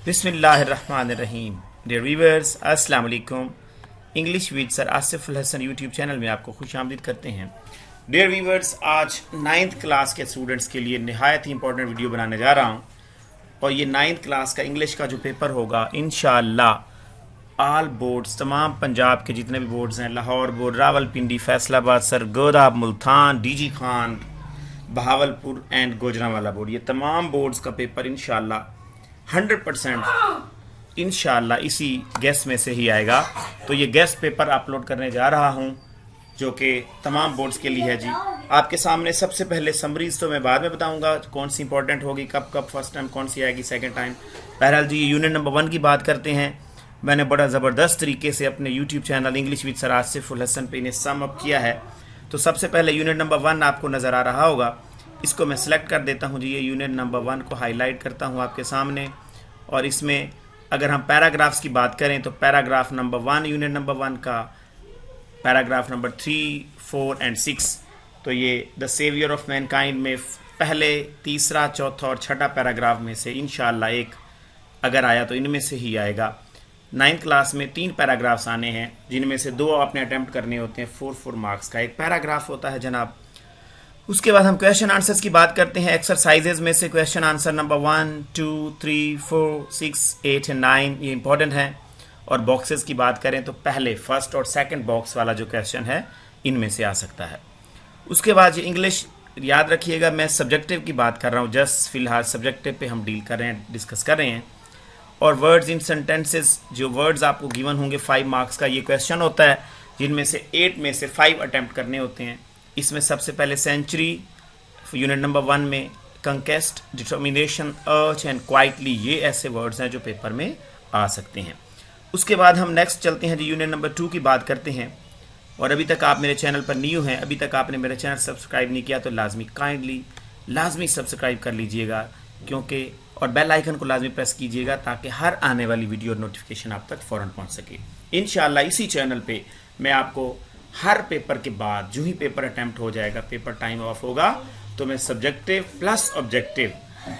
बिस्मिल्लाहिर्रहमानिर्रहीम। Dear viewers, अस्सलाम वालेकुम। English with sir Asiful Hasan YouTube channel में आपको खुश आमदीद करते हैं। डियर व्यूअर्स, आज 9th क्लास के स्टूडेंट्स के लिए नहायत ही इंपॉर्टेंट वीडियो बनाने जा रहा हूँ। और ये 9th क्लास का इंग्लिश का जो पेपर होगा, इंशाअल्लाह ऑल बोर्ड्स, तमाम पंजाब के जितने भी बोर्ड्स हैं, Lahore board, Rawalpindi, Faisalabad, Sargodha, Multan, DG Khan, Bahawalpur and Gujranwala board, ये तमाम बोर्ड्स का पेपर इंशाअल्लाह 100% इंशाअल्लाह इसी गेस्ट में से ही आएगा। तो ये गेस्ट पेपर अपलोड करने जा रहा हूँ जो कि तमाम बोर्ड्स के लिए है जी। आपके सामने सबसे पहले समरीज तो मैं बाद में बताऊंगा कौन सी इंपॉर्टेंट होगी, कब कब फर्स्ट टाइम कौन सी आएगी, सेकंड टाइम। बहरहाल जी, यूनिट नंबर 1 की बात करते हैं। मैंने बड़ा ज़बरदस्त तरीके से अपने YouTube channel English with sir Asiful Hasan पे इन्हें सम अप किया है। तो सबसे पहले यूनिट नंबर 1 आपको नज़र आ रहा होगा, इसको मैं सिलेक्ट कर देता हूँ जी। ये यूनिट नंबर 1 को हाईलाइट करता हूँ आपके सामने। और इसमें अगर हम पैराग्राफ्स की बात करें तो पैराग्राफ नंबर 1 यूनिट नंबर 1 का, पैराग्राफ नंबर 3, 4 एंड 6। तो ये द सेवियर ऑफ मैनकाइंड में पहले, तीसरा, चौथा और छठा पैराग्राफ में से इंशाअल्लाह एक अगर आया तो इनमें से ही आएगा। 9th क्लास में 3 पैराग्राफ्स आने हैं, जिनमें से 2 आपने अटैम्प्ट करने होते हैं। 4 मार्क्स का एक पैराग्राफ होता है जनाब। उसके बाद हम क्वेश्चन आंसर्स की बात करते हैं। एक्सरसाइजेज में से क्वेश्चन आंसर नंबर 1, 2, 3, 4, 6, 8 एंड 9 ये इंपॉर्टेंट हैं। और बॉक्सेस की बात करें तो पहले फर्स्ट और सेकंड बॉक्स वाला जो क्वेश्चन है इनमें से आ सकता है। उसके बाद ये इंग्लिश याद रखिएगा, मैं सब्जेक्टिव की बात कर रहा हूँ, जस्ट फिलहाल सब्जेक्टिव पे हम डील कर रहे हैं, डिस्कस कर रहे हैं। और वर्ड्स इन सेंटेंसेस, जो वर्ड्स आपको गिवन होंगे 5 मार्क्स का ये क्वेश्चन होता है, जिनमें से 8 में से 5 अटैम्प्ट करने होते हैं। इसमें सबसे पहले सेंचुरी यूनिट नंबर 1 में, कंकेस्ट, डिटर्मिनेशन, अर्च एंड क्वाइटली, ये ऐसे वर्ड्स हैं जो पेपर में आ सकते हैं। उसके बाद हम नेक्स्ट चलते हैं जी, यूनिट नंबर 2 की बात करते हैं। और अभी तक आप मेरे चैनल पर न्यू हैं, अभी तक आपने मेरा चैनल सब्सक्राइब नहीं किया तो लाजमी सब्सक्राइब कर लीजिएगा, क्योंकि और बेल आइकन को लाजमी प्रेस कीजिएगा ताकि हर आने वाली वीडियो नोटिफिकेशन आप तक फ़ौरन पहुंच सके। इंशाअल्लाह इसी चैनल पे मैं आपको हर पेपर के बाद, जो ही पेपर अटैम्प्ट हो जाएगा, पेपर टाइम ऑफ होगा, तो मैं सब्जेक्टिव प्लस ऑब्जेक्टिव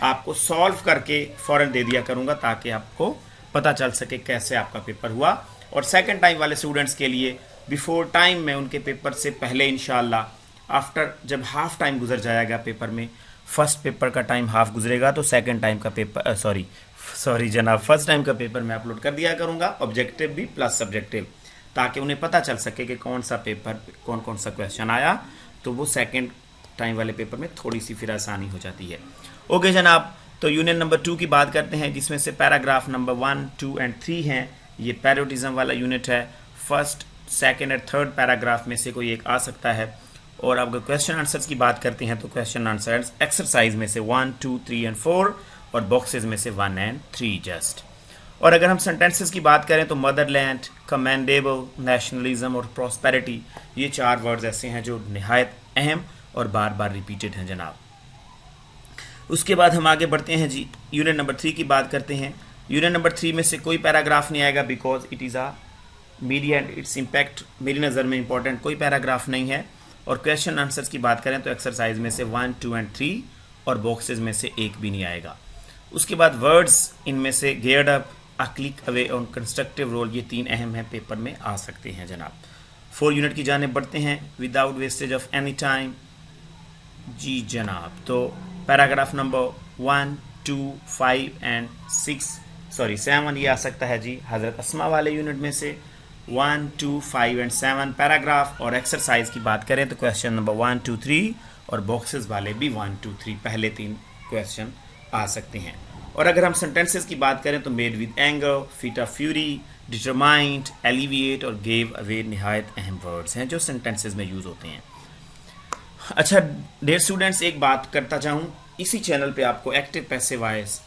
आपको सॉल्व करके फ़ौरन दे दिया करूँगा, ताकि आपको पता चल सके कैसे आपका पेपर हुआ। और सेकंड टाइम वाले स्टूडेंट्स के लिए बिफोर टाइम में, उनके पेपर से पहले इंशाअल्लाह आफ्टर, जब हाफ टाइम गुजर जाएगा पेपर में, फर्स्ट पेपर का टाइम हाफ गुजरेगा तो सेकंड टाइम का पेपर सॉरी जनाब, फर्स्ट टाइम का पेपर मैं अपलोड कर दिया करूँगा, ऑब्जेक्टिव भी प्लस सब्जेक्टिव, ताकि उन्हें पता चल सके कि कौन सा पेपर, कौन कौन सा क्वेश्चन आया, तो वो सेकंड टाइम वाले पेपर में थोड़ी सी फिर आसानी हो जाती है। ओके जनाब, तो यूनिट नंबर 2 की बात करते हैं, जिसमें से पैराग्राफ नंबर 1, 2 एंड 3 हैं। ये पैरोटिज्म वाला यूनिट है। फर्स्ट, सेकंड और थर्ड पैराग्राफ में से कोई एक आ सकता है। और अगर क्वेश्चन आंसर्स की बात करते हैं तो क्वेश्चन आंसर्स एक्सरसाइज में से 1, 2, 3 एंड 4 और बॉक्सेज में से 1 एंड 3 जस्ट। और अगर हम सेंटेंसेस की बात करें तो मदरलैंड, कमेंडेबल, नेशनलिज्म और प्रॉस्पेरिटी, ये 4 वर्ड्स ऐसे हैं जो निहायत अहम और बार बार रिपीटेड हैं जनाब। उसके बाद हम आगे बढ़ते हैं जी, यूनिट नंबर 3 की बात करते हैं। यूनिट नंबर 3 में से कोई पैराग्राफ नहीं आएगा, because it is a media and its impact मेरी नज़र में इंपॉर्टेंट कोई पैराग्राफ नहीं है। और क्वेश्चन आंसर्स की बात करें तो एक्सरसाइज में से 1, 2 एंड 3 और बॉक्सेज में से एक भी नहीं आएगा। उसके बाद वर्ड्स, इनमें से geared up, a click away और कंस्ट्रक्टिव रोल, ये 3 अहम हैं, पेपर में आ सकते हैं जनाब। 4 यूनिट की जाने बढ़ते हैं, without wastage of any time जी जनाब। तो पैराग्राफ नंबर 1, 2, 5 एंड 7 ये आ सकता है जी, हज़रत अस्मा वाले यूनिट में से 1, 2, 5 एंड 7 पैराग्राफ। और एक्सरसाइज की बात करें तो क्वेश्चन नंबर 1, 2, 3 और बॉक्सेस वाले भी 1, 2, 3 पहले 3 क्वेश्चन आ सकते हैं। और अगर हम सेंटेंसेस की बात करें तो made with anger, feet of fury, determined, alleviate और गेव अवे निहायत अहम वर्ड्स हैं जो सेंटेंसेस में यूज़ होते हैं। अच्छा डियर स्टूडेंट्स, एक बात करता चाहूँ, इसी चैनल पे आपको एक्टिव, पैसिव वॉइस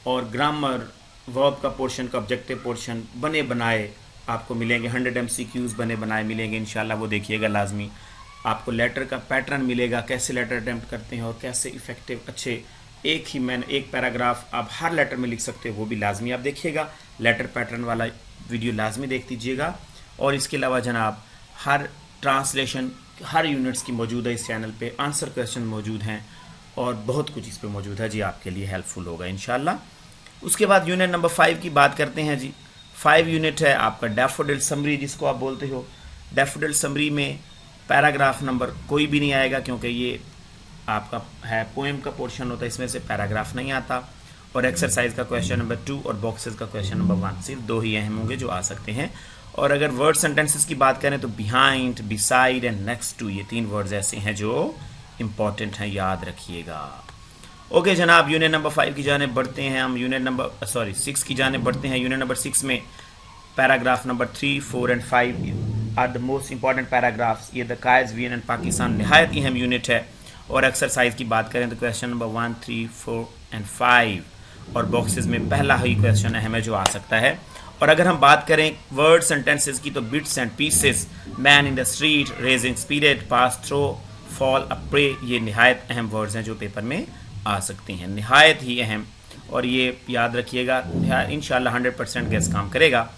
और ग्रामर, वर्ब का पोर्शन का ऑब्जेक्टिव पोर्शन बने बनाए आपको मिलेंगे। 100 MCQs बने बनाए मिलेंगे इंशाल्लाह, वो देखिएगा लाजमी। आपको लेटर का पैटर्न मिलेगा, कैसे लेटर अटैम्प्ट करते हैं और कैसे इफेक्टिव अच्छे एक पैराग्राफ आप हर लेटर में लिख सकते हो, वो भी लाजमी आप देखिएगा। लेटर पैटर्न वाला वीडियो लाजमी देख दीजिएगा। और इसके अलावा जनाब हर ट्रांसलेशन हर यूनिट्स की मौजूद है इस चैनल पे, आंसर क्वेश्चन मौजूद हैं और बहुत कुछ इस पे मौजूद है जी, आपके लिए हेल्पफुल होगा इंशाल्लाह। उसके बाद यूनिट नंबर 5 की बात करते हैं जी। 5 यूनिट है आपका डैफोडिल समरी, जिसको आप बोलते हो। डैफोडिल समरी में पैराग्राफ नंबर कोई भी नहीं आएगा, क्योंकि ये आपका है पोएम का पोर्शन होता है, इसमें से पैराग्राफ नहीं आता। और एक्सरसाइज का क्वेश्चन नंबर 2 और बॉक्सेस का क्वेश्चन नंबर 1, सिर्फ 2 ही अहम होंगे जो आ सकते हैं। और अगर वर्ड सेंटेंसेस की बात करें तो behind, beside and next to, ये 3 वर्ड्स ऐसे हैं जो इंपॉर्टेंट हैं, याद रखिएगा। ओके जनाब, यूनिट नंबर 5 की जाने बढ़ते हैं हम। यूनिट नंबर 6 की जाने बढ़ते हैं। यूनिट नंबर 6 में paragraph number 3, 4 and 5 are the most important paragraphs. ये द कायज वीएन एंड पाकिस्तान निहायत ही अहम यूनिट है। और एक्सरसाइज की बात करें तो क्वेश्चन नंबर 1, 3, 4 एंड 5 और बॉक्सेस में पहला ही क्वेश्चन अहम है जो आ सकता है। और अगर हम बात करें वर्ड सेंटेंसेस की तो bits and pieces, man in the street, raising spirit, pass through, fall a prey, ये निहायत अहम वर्ड्स हैं जो पेपर में आ सकते हैं, निहायत ही अहम। और ये याद रखिएगा, इंशाल्लाह 100% गैस काम करेगा।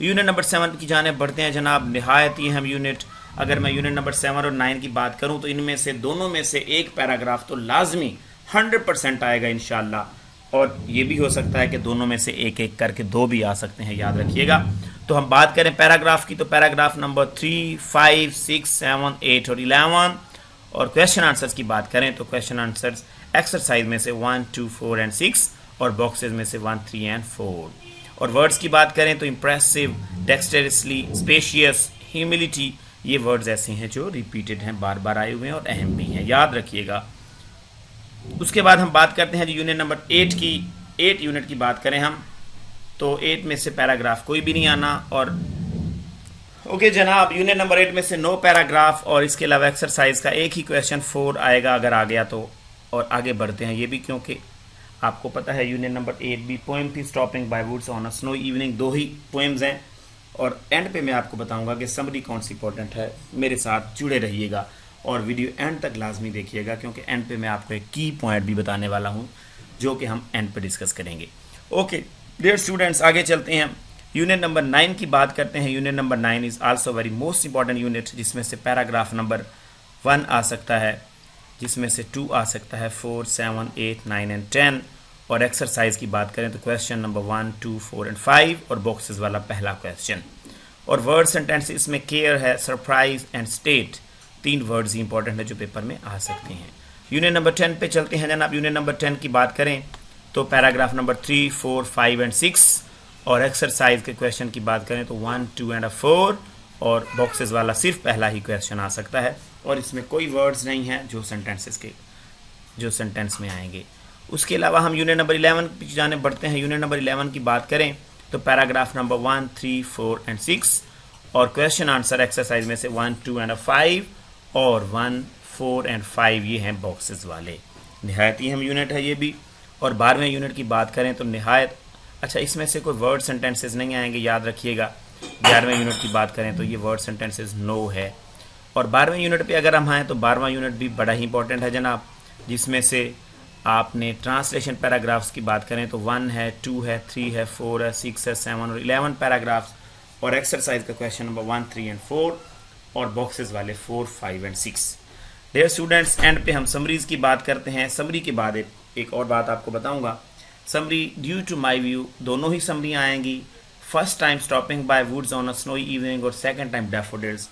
यूनिट नंबर 7 की जाने बढ़ते हैं जनाब, निहायत ही अहम यूनिट। अगर मैं यूनिट नंबर 7 और 9 की बात करूं तो इनमें से दोनों में से एक पैराग्राफ तो लाजमी 100% आएगा इंशाल्लाह। और ये भी हो सकता है कि दोनों में से एक एक करके 2 भी आ सकते हैं, याद रखिएगा। तो हम बात करें पैराग्राफ की तो पैराग्राफ नंबर 3, 5, 6, 7, 8 और 11। और क्वेश्चन आंसर्स की बात करें तो क्वेश्चन आंसर्स एक्सरसाइज में से 1, 2, 4 एंड 6 और बॉक्सेस में से 1, 3 एंड 4। और वर्ड्स की बात करें तो इम्प्रेसिव, डेक्सटेरसली, स्पेशियस, ह्यूमिलिटी, ये वर्ड्स ऐसे हैं जो रिपीटेड हैं, बार बार आए हुए हैं और अहम भी हैं, याद रखिएगा। उसके बाद हम बात करते हैं यूनिट नंबर 8 की। 8 यूनिट की बात करें हम तो 8 में से पैराग्राफ कोई भी नहीं आना। और ओके जनाब, यूनिट नंबर 8 में से 9 पैराग्राफ और इसके अलावा एक्सरसाइज का एक ही क्वेश्चन 4 आएगा अगर आ गया तो। और आगे बढ़ते हैं, ये भी क्योंकि आपको पता है यूनिट नंबर 8 भी पोएम थी, stopping by woods on a snow evening, 2 ही पोएम्स हैं। और एंड पे मैं आपको बताऊंगा कि समरी कौन सी इंपॉर्टेंट है। मेरे साथ जुड़े रहिएगा और वीडियो एंड तक लाजमी देखिएगा, क्योंकि एंड पे मैं आपको एक की पॉइंट भी बताने वाला हूं जो कि हम एंड पे डिस्कस करेंगे। ओके डियर स्टूडेंट्स, आगे चलते हैं। यूनिट नंबर 9 की बात करते हैं। Unit number 9 is also very most important unit, जिसमें से पैराग्राफ नंबर 1 आ सकता है, जिसमें से 2 आ सकता है, 4, 7, 8, 9 एंड 10। और एक्सरसाइज की बात करें तो क्वेश्चन नंबर 1, 2, 4 एंड 5 और बॉक्सेस वाला पहला क्वेश्चन। और वर्ड सेंटेंस इसमें केयर है, surprise and state, 3 words he important है जो पेपर में आ सकते हैं। यूनिट नंबर 10 पे चलते हैं जनाब। यूनिट नंबर 10 की बात करें तो पैराग्राफ नंबर 3, 4, 5 एंड 6 और एक्सरसाइज के क्वेश्चन की बात करें तो 1, 2 एंड 4 और बॉक्सेस वाला सिर्फ पहला ही क्वेश्चन आ सकता है। और इसमें कोई वर्ड्स नहीं हैं जो सेंटेंस में आएंगे। उसके अलावा हम यूनिट नंबर 11 पे जाने बढ़ते हैं। यूनिट नंबर 11 की बात करें तो पैराग्राफ नंबर 1, 3, 4 एंड 6 और क्वेश्चन आंसर एक्सरसाइज में से 1, 2 एंड 5 और 1, 4 एंड 5 ये हैं बॉक्सेस वाले। निहायत ही हम यूनिट है ये भी। और 12वें यूनिट की बात करें तो निहायत अच्छा, इसमें से कोई वर्ड सेंटेंसेस नहीं आएंगे, याद रखिएगा। 11वें यूनिट की बात करें तो ये वर्ड सेंटेंसेस नो है। और 12वें यूनिट पे अगर हम आएँ तो 12वां यूनिट भी बड़ा ही इंपॉर्टेंट है जनाब, जिसमें से आपने ट्रांसलेशन पैराग्राफ्स की बात करें तो 1 है, 2 है, 3 है, 4 है, 6 है, 7 और 11 पैराग्राफ्स और एक्सरसाइज का क्वेश्चन नंबर 1, 3 एंड 4 और बॉक्सेस वाले 4, 5 एंड 6। डियर स्टूडेंट्स, एंड पे हम समरीज की बात करते हैं। समरी के बाद एक और बात आपको बताऊंगा। Summary due to my view, दोनों ही समरियाँ आएंगी। First time stopping by woods on a snowy evening और सेकंड टाइम डैफोडिल्स।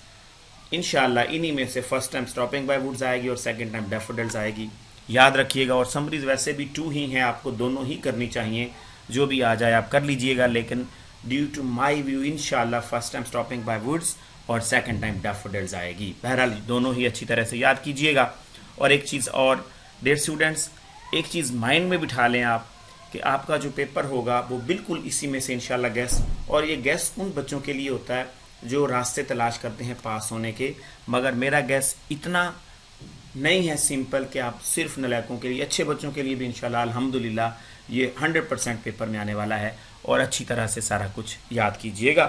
इंशाल्लाह इन्हीं में से first time stopping by woods आएगी और सेकंड टाइम डैफोडिल्स आएगी, याद रखिएगा। और समरीज वैसे भी 2 ही हैं, आपको दोनों ही करनी चाहिए, जो भी आ जाए आप कर लीजिएगा। लेकिन ड्यू टू माई व्यू इंशाल्लाह first time stopping by woods और सेकंड टाइम डैफोडिल्स आएगी। बहरहाल दोनों ही अच्छी तरह से याद कीजिएगा। और एक चीज़ और डियर स्टूडेंट्स, एक चीज़ माइंड में बिठा लें आप कि आपका जो पेपर होगा वो बिल्कुल इसी में से इंशाल्लाह गैस, और ये गैस उन बच्चों के लिए होता है जो रास्ते तलाश करते हैं पास होने के। मगर मेरा गैस इतना नहीं है सिंपल कि आप सिर्फ नलायकों के लिए, अच्छे बच्चों के लिए भी इंशाल्लाह अल्हम्दुलिल्लाह ये 100% पेपर में आने वाला है। और अच्छी तरह से सारा कुछ याद कीजिएगा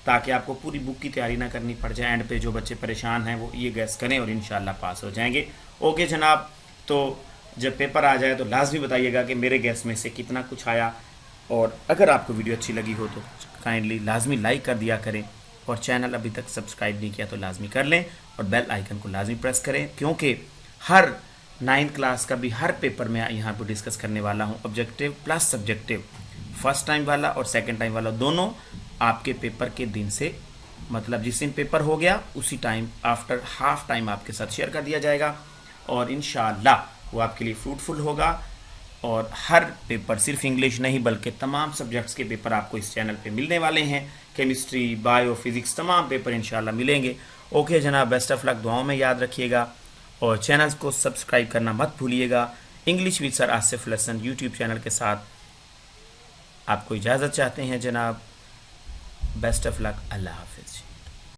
ताकि आपको पूरी बुक की तैयारी ना करनी पड़ जाए। एंड पे जो बच्चे परेशान हैं वो ये गैस करें और इंशाल्लाह पास हो जाएंगे। ओके जनाब, तो जब पेपर आ जाए तो लाजमी बताइएगा कि मेरे गैस में से कितना कुछ आया। और अगर आपको वीडियो अच्छी लगी हो तो काइंडली लाजमी लाइक कर दिया करें, और चैनल अभी तक सब्सक्राइब नहीं किया तो लाजमी कर लें और बेल आइकन को लाजमी प्रेस करें, क्योंकि हर 9th क्लास का भी हर पेपर में यहाँ पर डिस्कस करने वाला हूँ, objective plus subjective first time वाला और सेकंड टाइम वाला दोनों आपके पेपर के दिन से, मतलब जिस दिन पेपर हो गया उसी टाइम आफ्टर हाफ टाइम आपके साथ शेयर कर दिया जाएगा और इंशाअल्लाह वो आपके लिए फ्रूटफुल होगा। और हर पेपर, सिर्फ इंग्लिश नहीं बल्कि तमाम सब्जेक्ट्स के पेपर आपको इस चैनल पे मिलने वाले हैं। केमिस्ट्री, बायो, फिज़िक्स तमाम पेपर इंशाल्लाह मिलेंगे। ओके जनाब, बेस्ट ऑफ लक, दुआओं में याद रखिएगा और चैनल को सब्सक्राइब करना मत भूलिएगा। English with sir Asif lesson YouTube channel के साथ आपको इजाज़त चाहते हैं जनाब। बेस्ट ऑफ लक, अल्लाह हाफिज़।